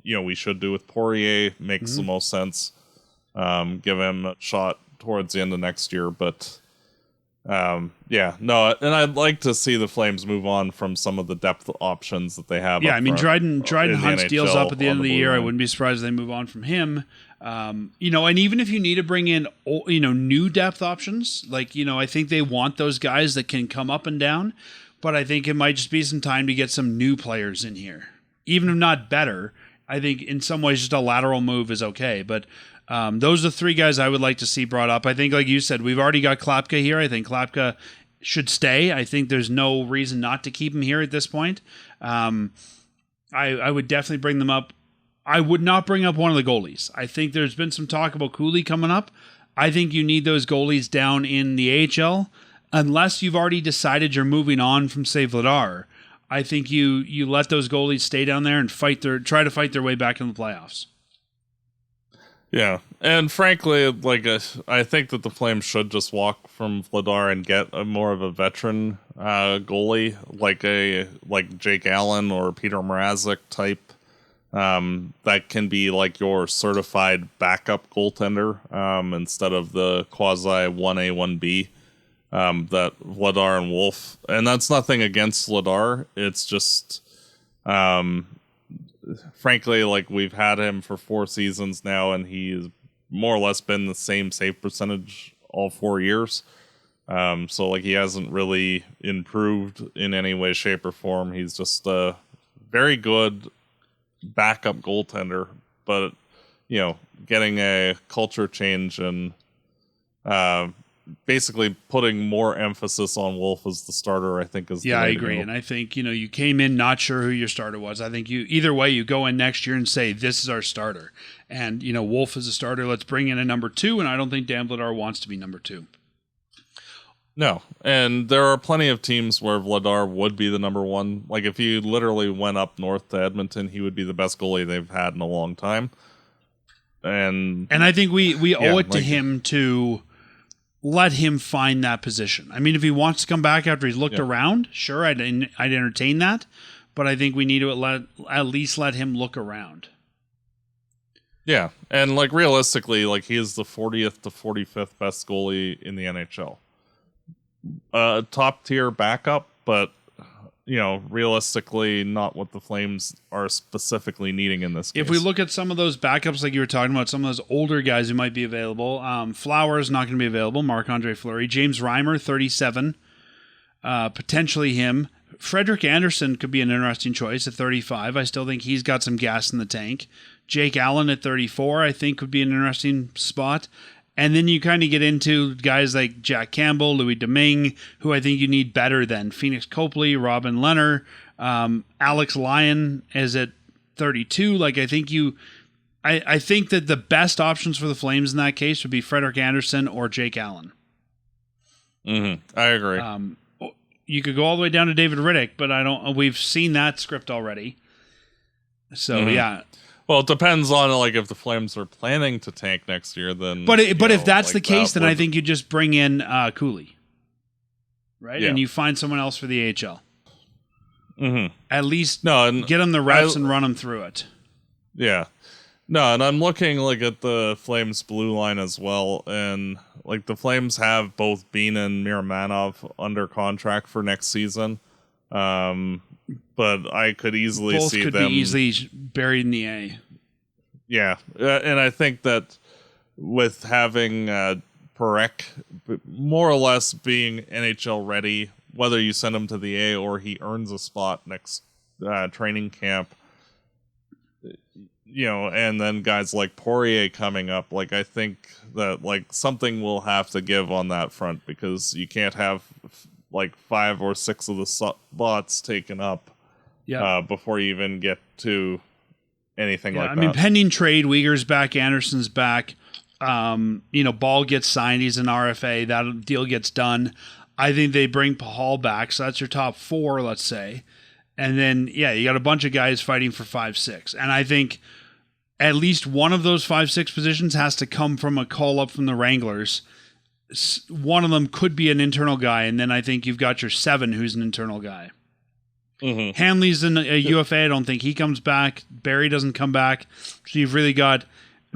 we should do with Poirier makes the most sense. Give him a shot towards the end of next year, but and I'd like to see the Flames move on from some of the depth options that they have. Yeah, I mean, Dryden Hunt's deals up at the end of the year. Line. I wouldn't be surprised if they move on from him. And even if you need to bring in, new depth options, I think they want those guys that can come up and down, but I think it might just be some time to get some new players in here. Even if not better, I think in some ways just a lateral move is okay, but those are 3 guys I would like to see brought up. I think, like you said, we've already got Klapka here. I think Klapka should stay. I think there's no reason not to keep him here at this point. I would definitely bring them up. I would not bring up one of the goalies. I think there's been some talk about Cooley coming up. I think you need those goalies down in the AHL. Unless you've already decided you're moving on from, say, Vladar, I think you let those goalies stay down there and try to fight their way back in the playoffs. Yeah, and frankly, I think that the Flames should just walk from Vladar and get more of a veteran goalie, like Jake Allen or Peter Mrazek type, that can be like your certified backup goaltender instead of the quasi 1A 1B that Vladar and Wolf. And that's nothing against Vladar. It's just frankly, we've had him for 4 seasons now, and he's more or less been the same save percentage all 4 years. So he hasn't really improved in any way, shape, or form. He's just a very good backup goaltender, but getting a culture change and basically putting more emphasis on Wolf as the starter, I think is the way I to agree. go. And I think, you came in not sure who your starter was. I think either way, you go in next year and say, this is our starter. And, Wolf is a starter. Let's bring in a number 2. And I don't think Dan Vladar wants to be number 2. No. And there are plenty of teams where Vladar would be the number 1. If you literally went up north to Edmonton, he would be the best goalie they've had in a long time. And I think we owe it to him to let him find that position. I mean, if he wants to come back after he's looked around, sure, I'd entertain that. But I think we need to at least let him look around. Yeah, and realistically, he is the 40th to 45th best goalie in the NHL. Top tier backup, but realistically, not what the Flames are specifically needing in this case. If we look at some of those backups, like you were talking about, some of those older guys who might be available, Flowers not going to be available. Marc-Andre Fleury, James Reimer, 37, potentially him. Frederik Andersen could be an interesting choice at 35. I still think he's got some gas in the tank. Jake Allen at 34, I think, would be an interesting spot. And then you kind of get into guys like Jack Campbell, Louis Domingue, who I think you need better than Phoenix Copley, Robin Lehner, Alex Lyon is at 32. I think that the best options for the Flames in that case would be Frederik Andersen or Jake Allen. Mm-hmm. I agree. You could go all the way down to David Riddick, but we've seen that script already. So yeah. Well, it depends on if the Flames are planning to tank next year, then. But if that's the case, then I think you just bring in Cooley, right? Yeah. And you find someone else for the AHL. Mm-hmm. At least get them the reps and run them through it. Yeah, no, and I'm looking at the Flames blue line as well, and the Flames have both Bean and Miramanov under contract for next season. But I could easily Both see could them be easily buried in the A. Yeah, and I think that with having Parekh more or less being NHL ready, whether you send him to the A or he earns a spot next training camp, and then guys like Poirier coming up, I think that something will have to give on that front, because you can't have 5 or 6 of the spots taken up before you even get to anything like that. I mean, pending trade, Uyghur's back, Anderson's back. Ball gets signed. He's an RFA. That deal gets done. I think they bring Pahal back, so that's your top 4, let's say. And then, you got a bunch of guys fighting for 5, 6. And I think at least one of those 5-6 positions has to come from a call up from the Wranglers. One of them could be an internal guy, and then I think you've got your 7 who's an internal guy. Mm-hmm. Hanley's a UFA. I don't think he comes back. Barry doesn't come back. So you've really got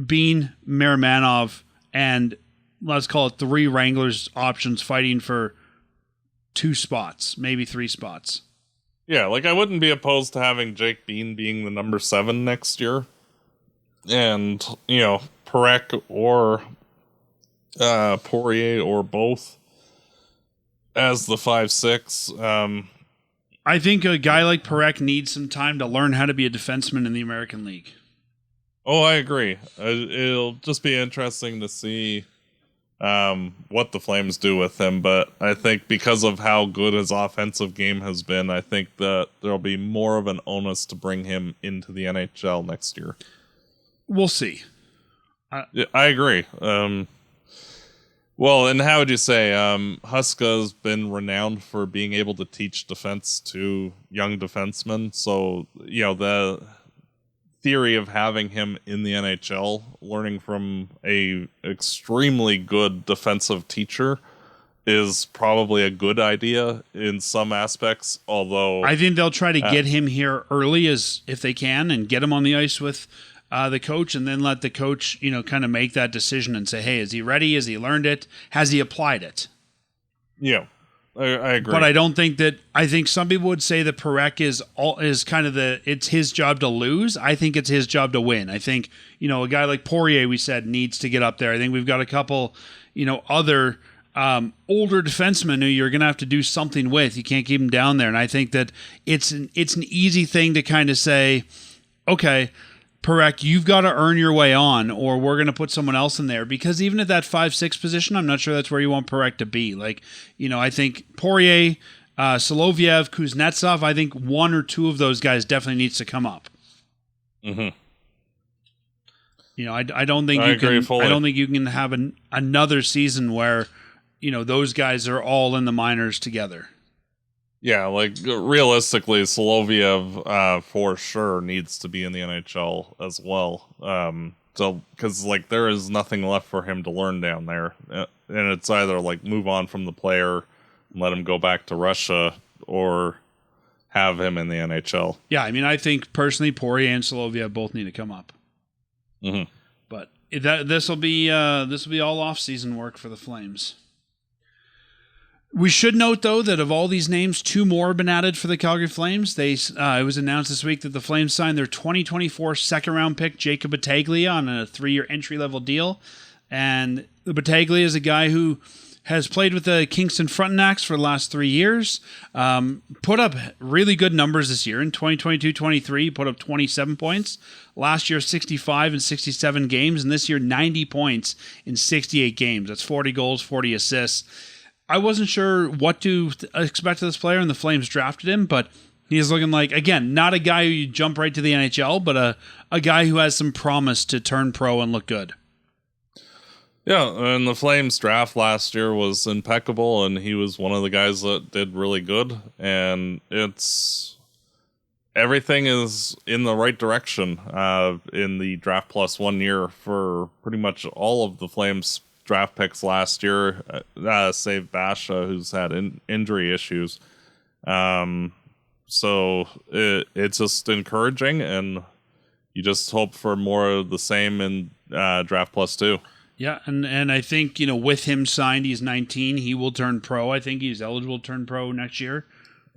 Bean, Maramanov, and let's call it 3 Wranglers options fighting for 2 spots, maybe 3 spots. Yeah, like I wouldn't be opposed to having Jake Bean being the number 7 next year. And, Perek or Poirier or both as the 5-6. I think a guy like Perek needs some time to learn how to be a defenseman in the American League. Oh, I agree. It'll just be interesting to see what the Flames do with him, but I think because of how good his offensive game has been, I think that there'll be more of an onus to bring him into the NHL next year. We'll see. Yeah, I agree. Well, and how would you say Huska's been renowned for being able to teach defense to young defensemen? So, the theory of having him in the NHL, learning from a extremely good defensive teacher, is probably a good idea in some aspects, although I think they'll try to get him here early as if they can and get him on the ice with the coach, and then let the coach, kind of make that decision and say, hey, is he ready? Has he learned it? Has he applied it? Yeah, I agree. But I don't think that, I think some people would say that Perek is kind of it's his job to lose. I think it's his job to win. I think, a guy like Poirier, we said, needs to get up there. I think we've got a couple, other older defensemen who you're going to have to do something with. You can't keep them down there. And I think that it's an easy thing to kind of say, okay, Perek, you've got to earn your way on, or we're going to put someone else in there. Because even at that 5-6 position, I'm not sure that's where you want Perek to be. Like, I think Poirier, Soloviev, Kuznetsov, I think 1 or 2 of those guys definitely needs to come up. Mm-hmm. I don't think you can. Fully. I don't think you can have another season where, those guys are all in the minors together. Yeah, like realistically, Soloviev for sure needs to be in the NHL as well. So because there is nothing left for him to learn down there, and it's either move on from the player and let him go back to Russia, or have him in the NHL. Yeah, I mean, I think personally, Poirier and Soloviev both need to come up. Mm-hmm. But this will be all off-season work for the Flames. We should note, though, that of all these names, 2 more have been added for the Calgary Flames. It was announced this week that the Flames signed their 2024 second-round pick, Jacob Battaglia, on a 3-year entry-level deal. And the Battaglia is a guy who has played with the Kingston Frontenacs for the last 3 years, put up really good numbers this year. In 2022-23, put up 27 points. Last year, 65 in 67 games, and this year, 90 points in 68 games. That's 40 goals, 40 assists. I wasn't sure what to expect of this player, and the Flames drafted him, but he's looking like, again, not a guy who you jump right to the NHL, but a guy who has some promise to turn pro and look good. Yeah, and the Flames draft last year was impeccable, and he was one of the guys that did really good, and everything is in the right direction in the draft plus 1 year for pretty much all of the Flames draft picks last year, save Basha, who's had injury issues. So it's just encouraging, and you just hope for more of the same in draft plus 2. Yeah, and I think, with him signed, he's 19, he will turn pro. I think he's eligible to turn pro next year.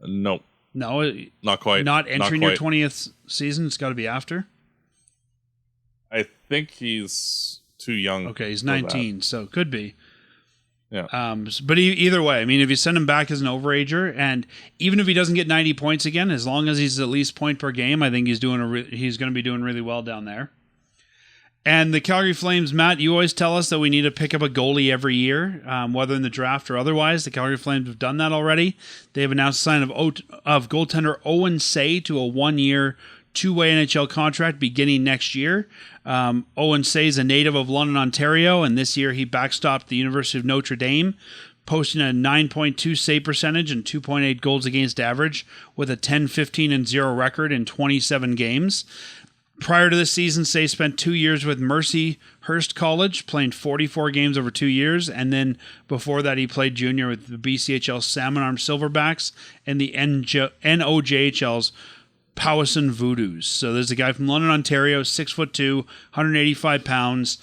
Nope. No, not quite. Not entering your 20th season. It's got to be after. I think he's too young. Okay, he's 19, so could be. Yeah. But either way, I mean, if you send him back as an overager, and even if he doesn't get 90 points again, as long as he's at least point per game, I think he's going to be doing really well down there. And the Calgary Flames, Matt, you always tell us that we need to pick up a goalie every year, whether in the draft or otherwise. The Calgary Flames have done that already. They've announced the sign of goaltender Owen Say to a 1-year, 2-way NHL contract beginning next year. Owen Say is a native of London, Ontario, and this year he backstopped the University of Notre Dame, posting a 9.2 save percentage and 2.8 goals against average with a 10-15-0 record in 27 games. Prior to this season, Say spent 2 years with Mercyhurst College, playing 44 games over 2 years. And then before that, he played junior with the BCHL Salmon Arm Silverbacks and the NOJHL's Powassan Voodoos. So there's a guy from London, Ontario, 6'2", 185 pounds.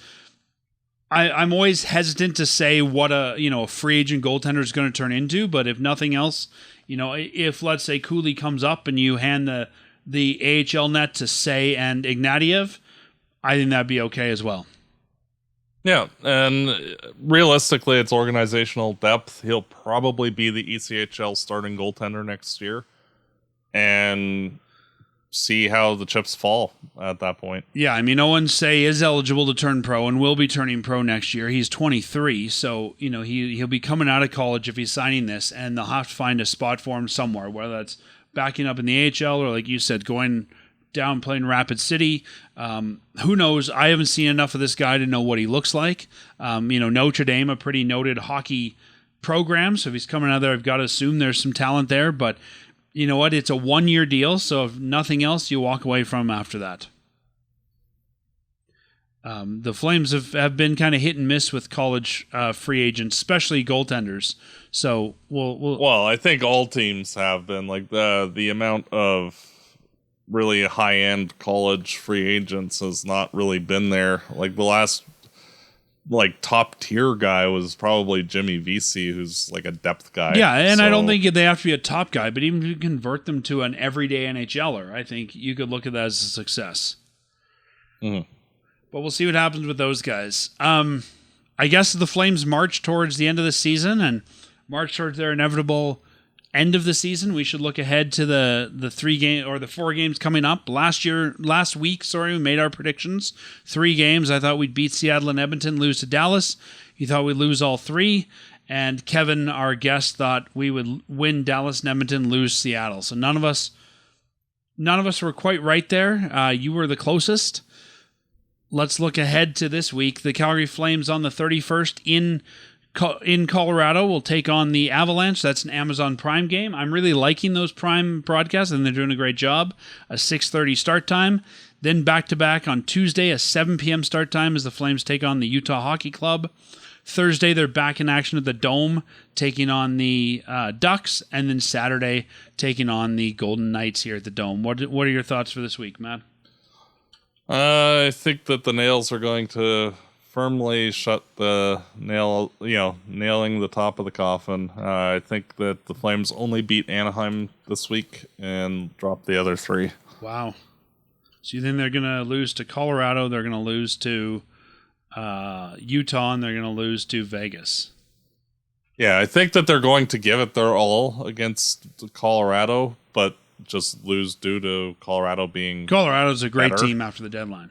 I'm always hesitant to say what a free agent goaltender is going to turn into, but if nothing else, if let's say Cooley comes up and you hand the AHL net to Say and Ignatiev, I think that'd be okay as well. Yeah, and realistically, it's organizational depth. He'll probably be the ECHL starting goaltender next year, and see how the chips fall at that point. Yeah, I mean, Owen Say is eligible to turn pro and will be turning pro next year. He's 23, so he'll be coming out of college if he's signing this, and they'll have to find a spot for him somewhere, whether that's backing up in the AHL or, like you said, going down playing Rapid City. Who knows? I haven't seen enough of this guy to know what he looks like. Notre Dame, a pretty noted hockey program, so if he's coming out of there, I've got to assume there's some talent there, but you know what? It's a 1-year deal, so if nothing else, you walk away from him after that. The Flames have been kind of hit and miss with college free agents, especially goaltenders. So well, I think all teams have been. Like the amount of really high end college free agents has not really been there. Like the last top tier guy was probably Jimmy Vesey, who's like a depth guy. Yeah, and I don't think they have to be a top guy, but even if you convert them to an everyday NHLer, I think you could look at that as a success. Mm-hmm. But we'll see what happens with those guys. I guess the Flames march towards the end of the season and march towards their inevitable end of the season. We should look ahead to the 4 games coming up. Last week, we made our predictions. 3 games. I thought we'd beat Seattle and Edmonton, lose to Dallas. You thought we'd lose all 3. And Kevin, our guest, thought we would win Dallas and Edmonton, lose Seattle. So none of us were quite right there. You were the closest. Let's look ahead to this week. The Calgary Flames on the 31st in Colorado will take on the Avalanche. That's an Amazon Prime game. I'm really liking those Prime broadcasts, and they're doing a great job. A 6:30 start time. Then back-to-back on Tuesday, a 7 p.m. start time as the Flames take on the Utah Hockey Club. Thursday, they're back in action at the Dome, taking on the Ducks. And then Saturday, taking on the Golden Knights here at the Dome. What are your thoughts for this week, Matt? I think that the Nails are going to firmly shut the nailing the top of the coffin. I think that the Flames only beat Anaheim this week and drop the other 3. Wow. So you think they're going to lose to Colorado, they're going to lose to Utah, and they're going to lose to Vegas? Yeah, I think that they're going to give it their all against Colorado, but just lose due to Colorado being Colorado's a great better team after the deadline.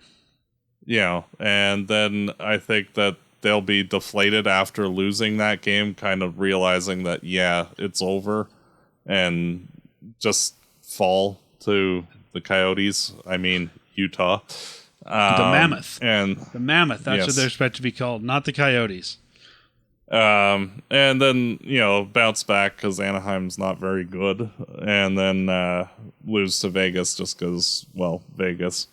Yeah, and then I think that they'll be deflated after losing that game, kind of realizing that, yeah, it's over, and just fall to the Coyotes. I mean, Utah. The Mammoth. The Mammoth, that's yes. what they're expected to be called, not the Coyotes. And then, bounce back because Anaheim's not very good, and then lose to Vegas just because, Vegas.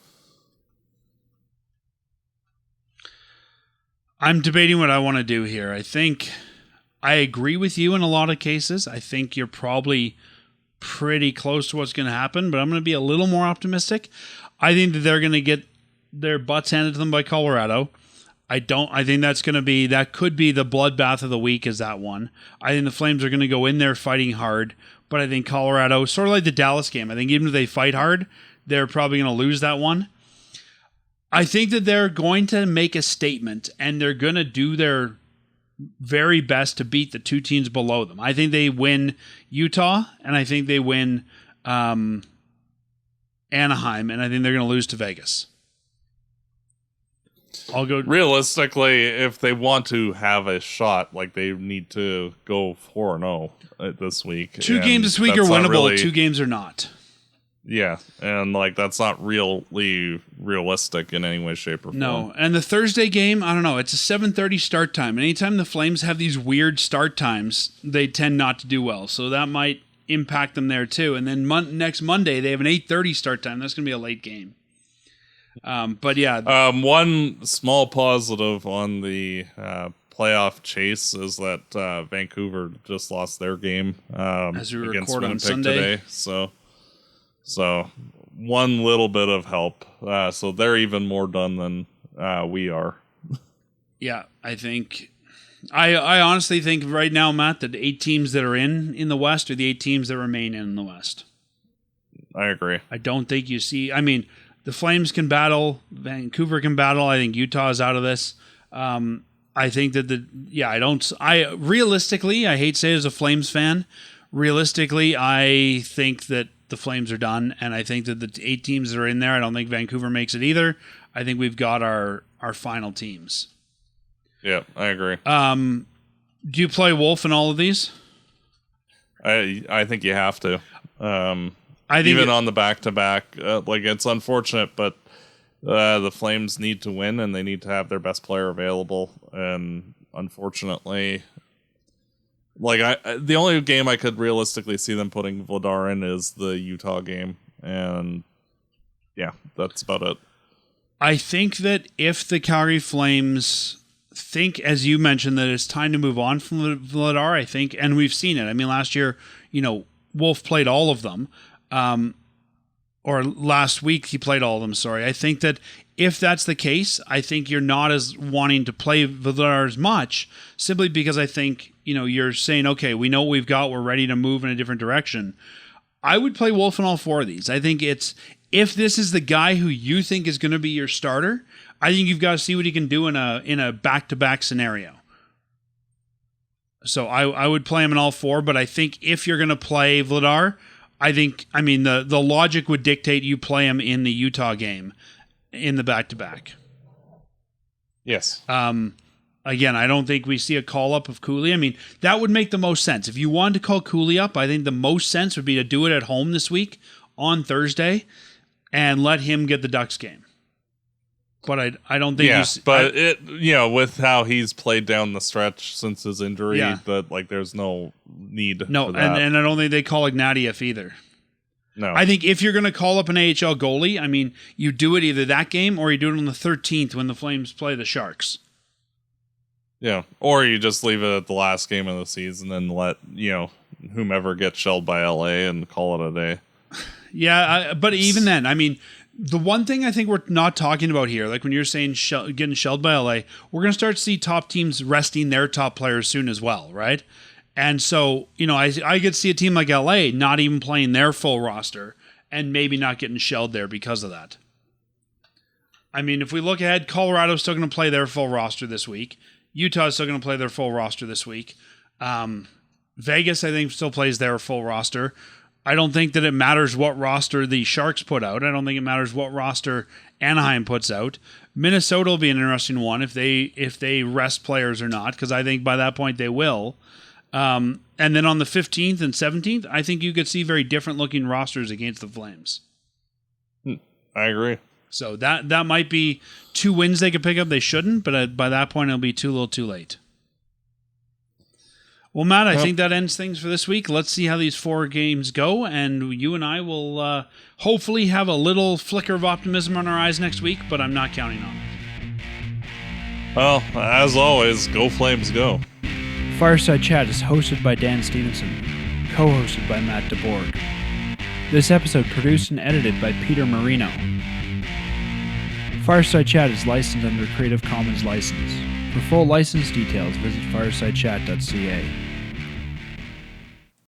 I'm debating what I want to do here. I think I agree with you in a lot of cases. I think you're probably pretty close to what's going to happen, but I'm going to be a little more optimistic. I think that they're going to get their butts handed to them by Colorado. I think that could be the bloodbath of the week, is that one. I think the Flames are going to go in there fighting hard, but I think Colorado, sort of like the Dallas game, I think even if they fight hard, they're probably going to lose that one. I think that they're going to make a statement, and they're going to do their very best to beat the 2 teams below them. I think they win Utah, and I think they win Anaheim, and I think they're going to lose to Vegas. I'll go. Realistically, if they want to have a shot, they need to go 4-0 this week. 2 games this week are winnable. 2 games are not. Yeah, and that's not really realistic in any way, shape, or form. No, and the Thursday game, I don't know. It's a 7:30 start time, and anytime the Flames have these weird start times, they tend not to do well. So that might impact them there too. And then next Monday, they have an 8:30 start time. That's going to be a late game. But yeah, one small positive on the playoff chase is that Vancouver just lost their game as we against record on Winnipeg Sunday. today. So one little bit of help. So they're even more done than we are. Yeah, I think. I honestly think right now, Matt, that the 8 teams that are in the West are the 8 teams that remain in the West. I agree. I don't think you see. I mean, the Flames can battle. Vancouver can battle. I think Utah is out of this. I think that realistically, I hate to say it as a Flames fan, realistically, I think that the Flames are done. And I think that the 8 teams that are in there, I don't think Vancouver makes it either. I think we've got our final teams. Yeah, I agree. Do you play Wolf in all of these? I think you have to. I think even on the back-to-back, it's unfortunate, but the Flames need to win, and they need to have their best player available. And unfortunately, the only game I could realistically see them putting Vladar in is the Utah game, and yeah, that's about it. I think that if the Calgary Flames think, as you mentioned, that it's time to move on from Vladar, I think, and we've seen it. I mean, last year, Wolf played all of them. Or last week he played all of them, sorry. I think that if that's the case, I think you're not as wanting to play Vladar as much, simply because I think, you're saying, okay, we know what we've got, we're ready to move in a different direction. I would play Wolf in all 4 of these. I think if this is the guy who you think is going to be your starter, I think you've got to see what he can do in a back-to-back scenario. So I would play him in all 4, but I think if you're going to play Vladar, the logic would dictate you play him in the Utah game in the back-to-back. Yes. Again, I don't think we see a call-up of Cooley. I mean, that would make the most sense. If you wanted to call Cooley up, I think the most sense would be to do it at home this week on Thursday and let him get the Ducks game. But I don't think. Yeah, with how he's played down the stretch since his injury, that there's no need. No, for that. And I don't think they call Ignatieff either. No, I think if you're going to call up an AHL goalie, I mean, you do it either that game or you do it on the 13th when the Flames play the Sharks. Yeah, or you just leave it at the last game of the season and let whomever gets shelled by LA and call it a day. Yeah, but even then, I mean. The one thing I think we're not talking about here, like when you're saying getting shelled by LA, we're going to start to see top teams resting their top players soon as well, right? And so, I could see a team like LA not even playing their full roster and maybe not getting shelled there because of that. I mean, if we look ahead, Colorado's still going to play their full roster this week. Utah's still going to play their full roster this week. Vegas, I think, still plays their full roster. I don't think that it matters what roster the Sharks put out. I don't think it matters what roster Anaheim puts out. Minnesota will be an interesting one if they rest players or not, because I think by that point they will. And then on the 15th and 17th, I think you could see very different looking rosters against the Flames. I agree. So that might be 2 wins they could pick up. They shouldn't, but by that point it'll be too little too late. Well, Matt, I think that ends things for this week. Let's see how these 4 games go, and you and I will hopefully have a little flicker of optimism on our eyes next week, but I'm not counting on it. Well, as always, go Flames, go. Fireside Chat is hosted by Dan Stevenson, co-hosted by Matt DeBorg. This episode produced and edited by Peter Marino. Fireside Chat is licensed under Creative Commons license. For full license details, visit firesidechat.ca.